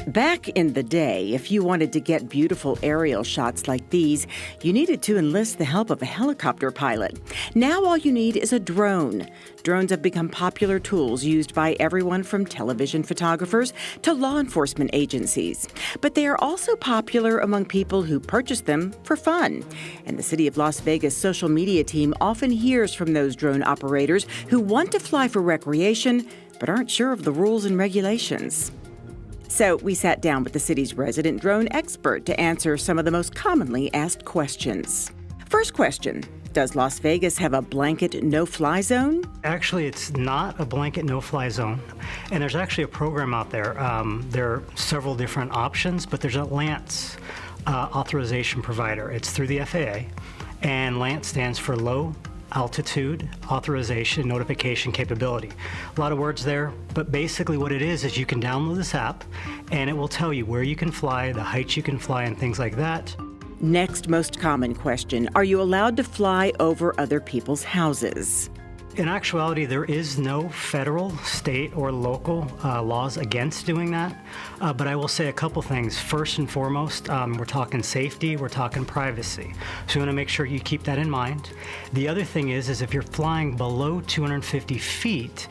Back in the day, if you wanted to get beautiful aerial shots like these, you needed to enlist the help of a helicopter pilot. Now all you need is a drone. Drones have become popular tools used by everyone from television photographers to law enforcement agencies. But they are also popular among people who purchase them for fun. And the City of Las Vegas social media team often hears from those drone operators who want to fly for recreation but aren't sure of the rules and regulations. So we sat down with the city's resident drone expert to answer some of the most commonly asked questions. First question, does Las Vegas have a blanket no-fly zone? Actually, it's not a blanket no-fly zone. And there's actually a program out there. There are several different options, but there's a LANC authorization provider. It's through the FAA, and LANC stands for Low Altitude Authorization Notification Capability. A lot of words there, but basically what it is you can download this app and it will tell you where you can fly, the heights you can fly, and things like that. Next most common question, are you allowed to fly over other people's houses? In actuality, there is no federal, state, or local laws against doing that, but I will say a couple things. First and foremost, we're talking safety, we're talking privacy. So you want to make sure you keep that in mind. The other thing is if you're flying below 250 feet,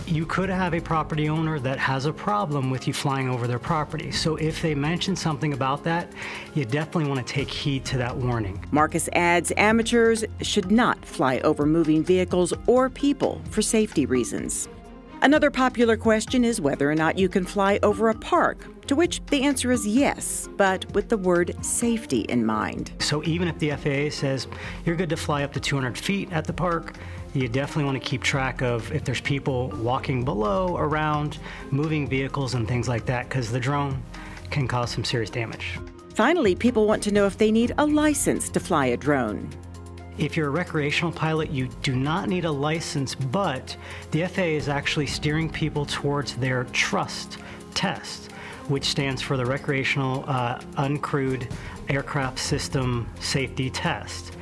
you could have a property owner that has a problem with you flying over their property. So if they mention something about that, you definitely want to take heed to that warning. Marcus adds amateurs should not fly over moving vehicles or people for safety reasons. Another popular question is whether or not you can fly over a park, to which the answer is yes, but with the word safety in mind. So even if the FAA says you're good to fly up to 200 feet at the park, you definitely want to keep track of if there's people walking below, around, moving vehicles and things like that, because the drone can cause some serious damage. Finally, people want to know if they need a license to fly a drone. If you're a recreational pilot, you do not need a license, but the FAA is actually steering people towards their trust test, which stands for the Recreational Uncrewed Aircraft System Safety Test.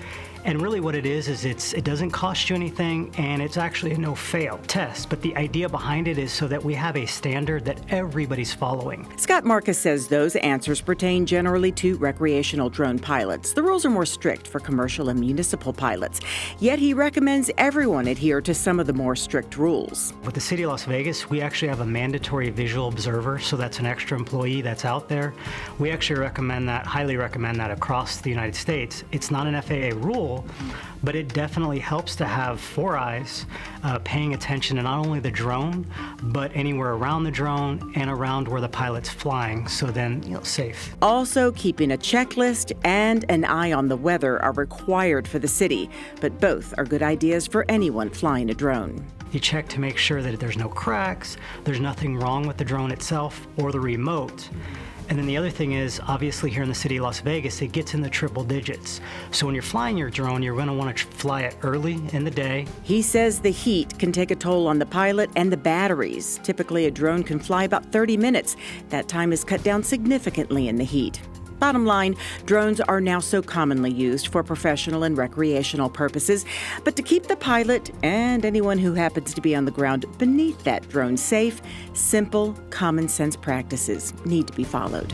And really what it is it doesn't cost you anything, and it's actually a no-fail test. But the idea behind it is so that we have a standard that everybody's following. Scott Marcus says those answers pertain generally to recreational drone pilots. The rules are more strict for commercial and municipal pilots. Yet he recommends everyone adhere to some of the more strict rules. With the City of Las Vegas, we actually have a mandatory visual observer, so that's an extra employee that's out there. We actually highly recommend that across the United States. It's not an FAA rule, but it definitely helps to have four eyes paying attention to not only the drone, but anywhere around the drone and around where the pilot's flying, so then, safe. Also, keeping a checklist and an eye on the weather are required for the city, but both are good ideas for anyone flying a drone. You check to make sure that there's no cracks, there's nothing wrong with the drone itself or the remote. And then the other thing is, obviously here in the city of Las Vegas, it gets in the triple digits. So when you're flying your drone, you're going to want to fly it early in the day. He says the heat can take a toll on the pilot and the batteries. Typically, a drone can fly about 30 minutes. That time is cut down significantly in the heat. Bottom line, drones are now so commonly used for professional and recreational purposes, but to keep the pilot and anyone who happens to be on the ground beneath that drone safe, simple, common sense practices need to be followed.